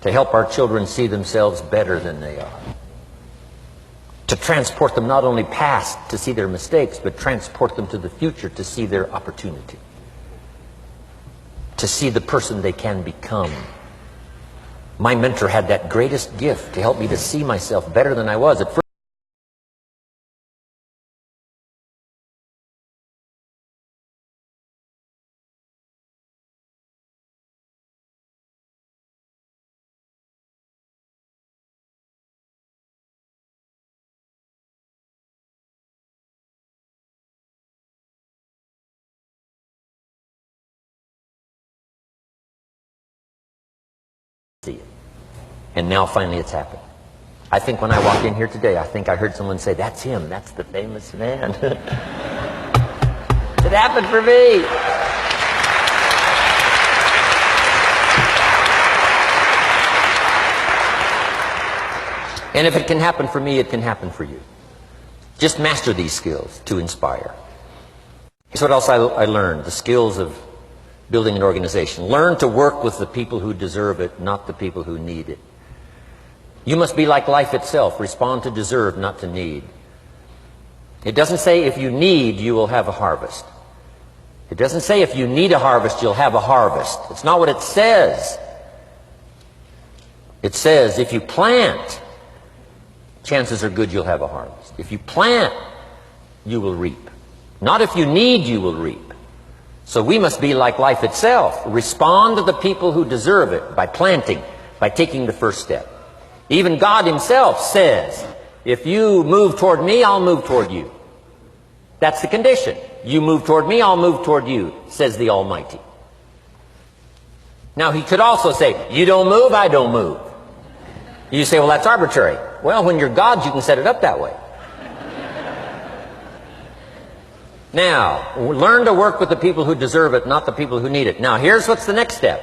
to help our children see themselves better than they are. To transport them not only past to see their mistakes, but transport them to the future to see their opportunity. To see the person they can become. My mentor had that greatest gift to help me to see myself better than I was. At first, see it. And now finally it's happened. I think when I walked in here today, I think I heard someone say, "That's him, that's the famous man." It happened for me. And if it can happen for me, it can happen for you. Just master these skills to inspire. Here's what else I learned: the skills of building an organization. Learn to work with the people who deserve it, not the people who need it. You must be like life itself. Respond to deserve, not to need. It doesn't say if you need, you will have a harvest. It doesn't say if you need a harvest, you'll have a harvest. It's not what it says. It says if you plant, chances are good you'll have a harvest. If you plant, you will reap. Not if you need, you will reap. So we must be like life itself. Respond to the people who deserve it by planting, by taking the first step. Even God himself says, if you move toward me, I'll move toward you. That's the condition. You move toward me, I'll move toward you, says the Almighty. Now he could also say, you don't move, I don't move. You say, well, that's arbitrary. Well, when you're God, you can set it up that way. Now, learn to work with the people who deserve it, not the people who need it. Now, here's what's the next step.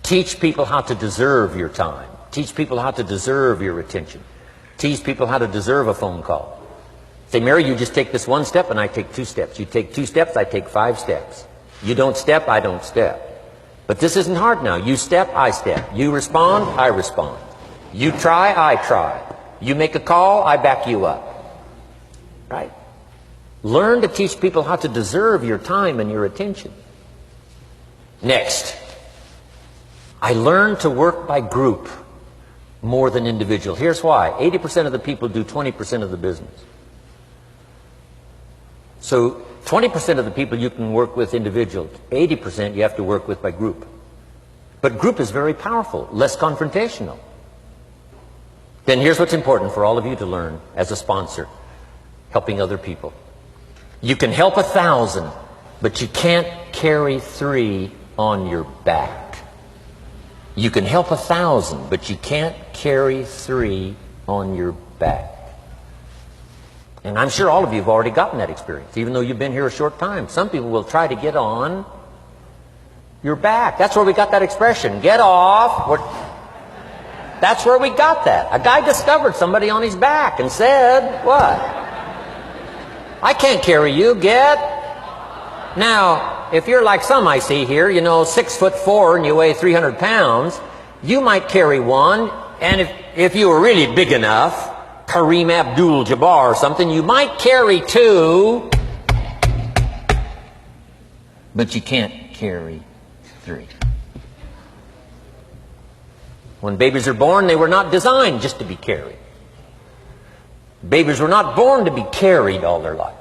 Teach people how to deserve your time. Teach people how to deserve your attention. Teach people how to deserve a phone call. Say, Mary, you just take this one step and I take 2 steps. You take 2 steps, I take 5 steps. You don't step, I don't step. But this isn't hard now. You step, I step. You respond, I respond. You try, I try. You make a call, I back you up. Right? Learn to teach people how to deserve your time and your attention. Next, I learned to work by group more than individual. Here's why. 80% of the people do 20% of the business. So 20% of the people you can work with individual, 80% you have to work with by group. But group is very powerful, less confrontational. Then here's what's important for all of you to learn as a sponsor, helping other people. You can help 1,000, but you can't carry 3 on your back. You can help 1,000, but you can't carry 3 on your back. And I'm sure all of you have already gotten that experience, even though you've been here a short time. Some people will try to get on your back. That's where we got that expression, get off. That's where we got that. A guy discovered somebody on his back and said, what? I can't carry you, get. Now, if you're like some I see here, 6'4" and you weigh 300 pounds, you might carry one, and if you were really big enough, Kareem Abdul-Jabbar or something, you might carry 2, but you can't carry 3. When babies are born, they were not designed just to be carried. Babies were not born to be carried all their life.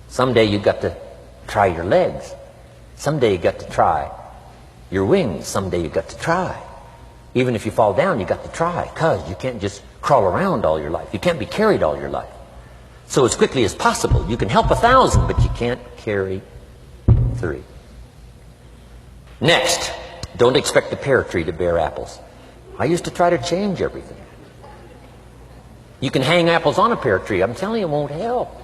Someday you got to try your legs. Someday you got to try your wings. Someday you got to try. Even if you fall down, you got to try, because you can't just crawl around all your life. You can't be carried all your life. So as quickly as possible, you can help 1,000, but you can't carry 3. Next, don't expect a pear tree to bear apples. I used to try to change everything. You can hang apples on a pear tree. I'm telling you, it won't help.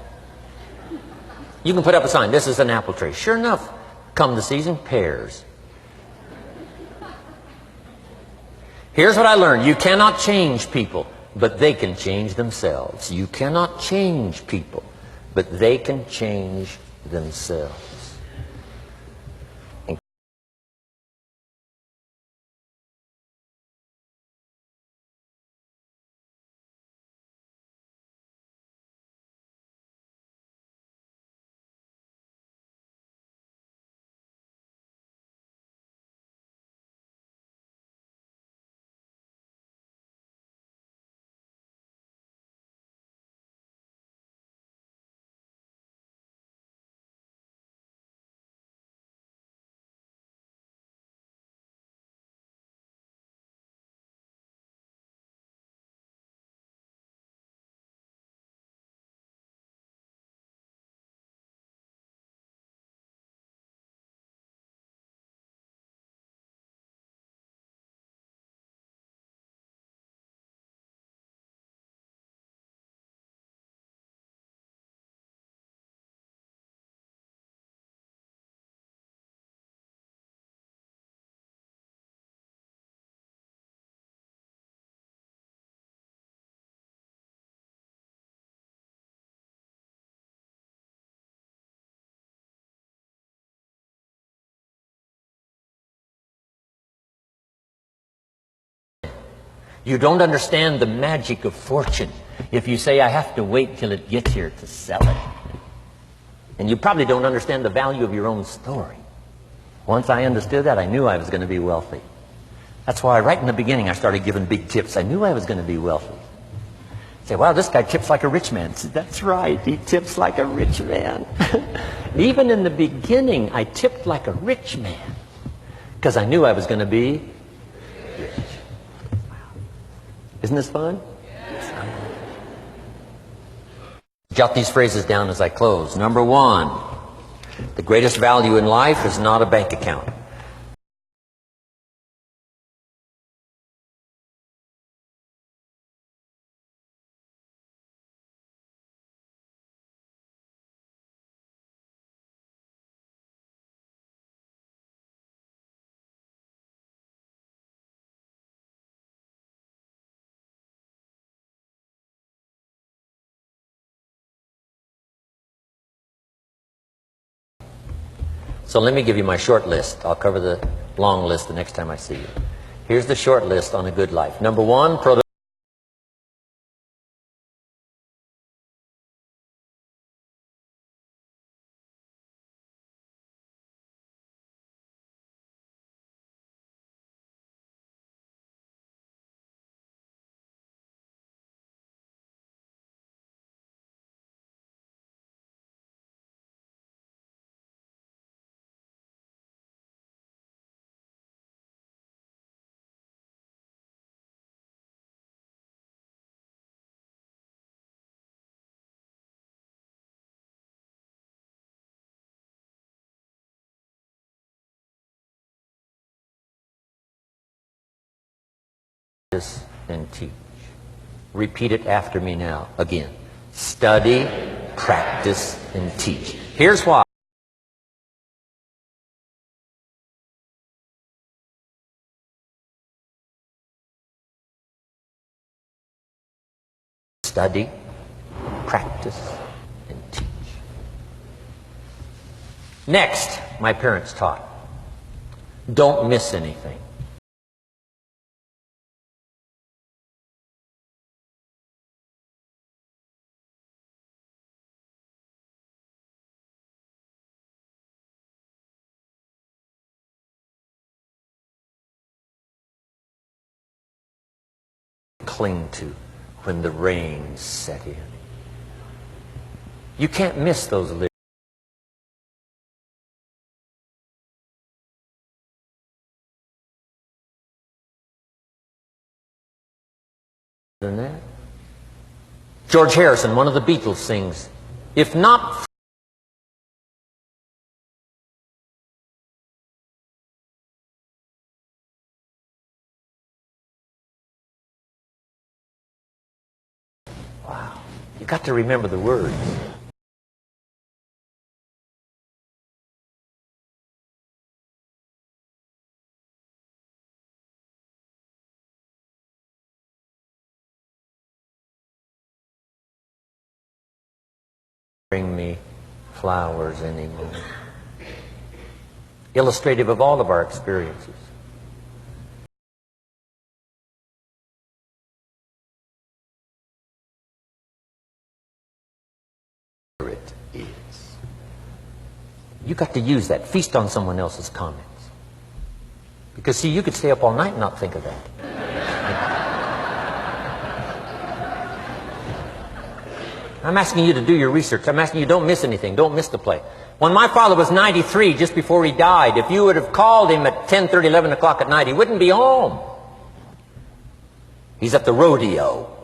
You can put up a sign, this is an apple tree. Sure enough, come the season, pears. Here's what I learned. You cannot change people, but they can change themselves. You cannot change people, but they can change themselves. You don't understand the magic of fortune if you say, I have to wait till it gets here to sell it. And you probably don't understand the value of your own story. Once I understood that, I knew I was going to be wealthy. That's why right in the beginning I started giving big tips. I knew I was going to be wealthy. Say, wow, this guy tips like a rich man. Said, that's right, he tips like a rich man. Even in the beginning, I tipped like a rich man because I knew I was going to be rich. Isn't this fun? Yes. Jot these phrases down as I close. Number 1, the greatest value in life is not a bank account. So let me give you my short list. I'll cover the long list the next time I see you. Here's the short list on a good life. Number 1, Practice and teach. Repeat it after me now. Again. Study, practice, and teach. Here's why. Study, practice, and teach. Next, my parents taught, don't miss anything. Cling to when the rains set in. You can't miss those lyrics. Than that. George Harrison, one of the Beatles, sings, if not wow, you got to remember the words. Bring me flowers anymore. Illustrative of all of our experiences. It is. You got to use that. Feast on someone else's comments. Because see, you could stay up all night and not think of that. I'm asking you to do your research. I'm asking you, don't miss anything. Don't miss the play. When my father was 93, just before he died, if you would have called him at 10:30, 11 o'clock at night, he wouldn't be home. He's at the rodeo.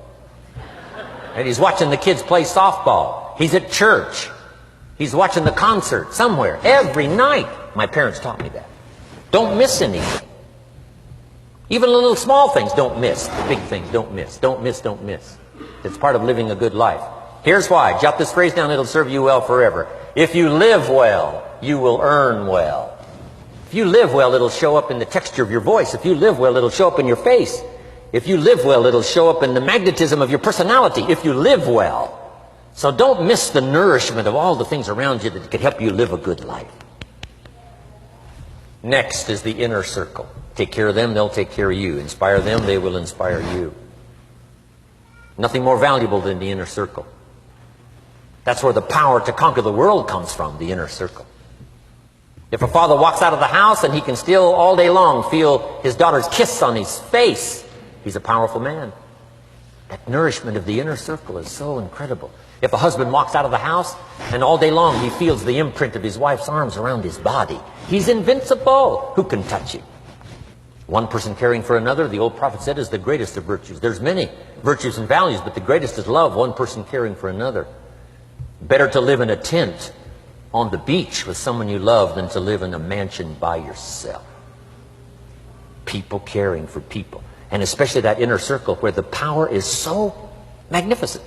And he's watching the kids play softball. He's at church. He's watching the concert somewhere. Every night. My parents taught me that. Don't miss anything. Even the little small things, don't miss. The big things, don't miss. Don't miss, don't miss. It's part of living a good life. Here's why. Jot this phrase down. It'll serve you well forever. If you live well, you will earn well. If you live well, it'll show up in the texture of your voice. If you live well, it'll show up in your face. If you live well, it'll show up in the magnetism of your personality. If you live well. So don't miss the nourishment of all the things around you that could help you live a good life. Next is the inner circle. Take care of them, they'll take care of you. Inspire them, they will inspire you. Nothing more valuable than the inner circle. That's where the power to conquer the world comes from, the inner circle. If a father walks out of the house and he can still all day long feel his daughter's kiss on his face, he's a powerful man. That nourishment of the inner circle is so incredible. If a husband walks out of the house and all day long he feels the imprint of his wife's arms around his body, he's invincible. Who can touch him? One person caring for another, the old prophet said, is the greatest of virtues. There's many virtues and values, but the greatest is love, one person caring for another. Better to live in a tent on the beach with someone you love than to live in a mansion by yourself. People caring for people. And especially that inner circle where the power is so magnificent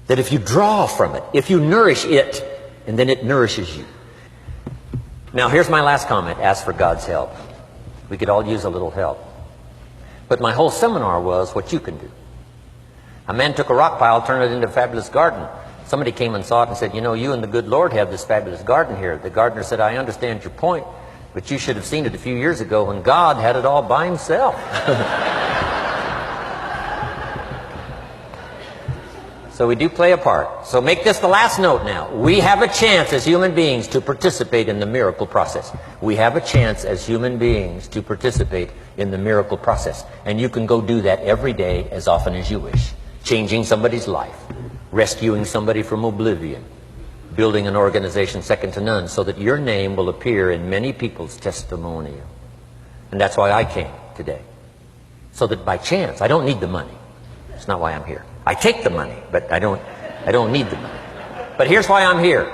that if you draw from it, if you nourish it, and then it nourishes you. Now here's my last comment. Ask for God's help. We could all use a little help. But my whole seminar was what you can do. A man took a rock pile, turned it into a fabulous garden. Somebody came and saw it and said, you know, you and the good Lord have this fabulous garden here. The gardener said, I understand your point, but you should have seen it a few years ago when God had it all by himself. So we do play a part. So make this the last note now. We have a chance as human beings to participate in the miracle process. We have a chance as human beings to participate in the miracle process. And you can go do that every day as often as you wish. Changing somebody's life. Rescuing somebody from oblivion. Building an organization second to none so that your name will appear in many people's testimonial. And that's why I came today. So that by chance, I don't need the money. That's not why I'm here. I take the money, but I don't need the money. But here's why I'm here.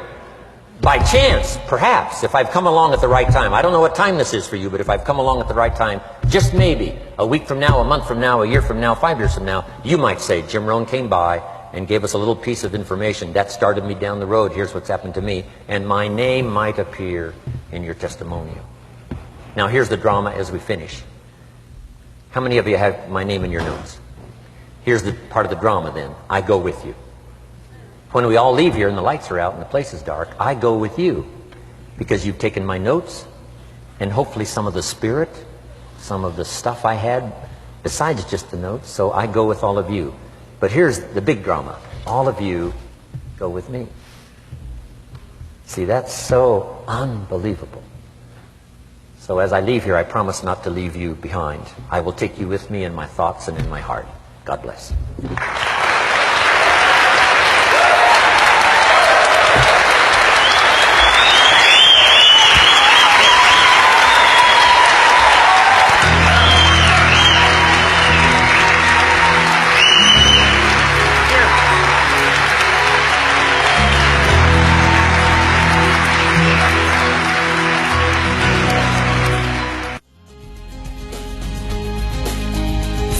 By chance, perhaps, if I've come along at the right time, I don't know what time this is for you, but if I've come along at the right time, Just maybe, a week from now, a month from now, a year from now, 5 years from now, you might say, Jim Rohn came by and gave us a little piece of information. That started me down the road. Here's what's happened to me. And my name might appear in your testimonial. Now, here's the drama as we finish. How many of you have my name in your notes? Here's the part of the drama then. I go with you. When we all leave here and the lights are out and the place is dark, I go with you because you've taken my notes and hopefully some of the spirit, some of the stuff I had besides just the notes. So I go with all of you. But here's the big drama. All of you go with me. See, that's so unbelievable. So as I leave here, I promise not to leave you behind. I will take you with me in my thoughts and in my heart. God bless.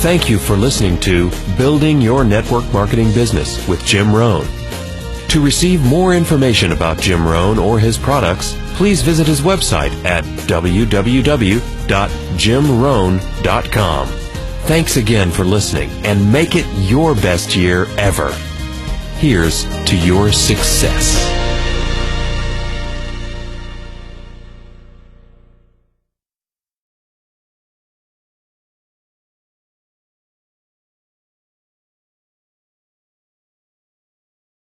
Thank you for listening to Building Your Network Marketing Business with Jim Rohn. To receive more information about Jim Rohn or his products, please visit his website at www.jimrohn.com. Thanks again for listening, and make it your best year ever. Here's to your success.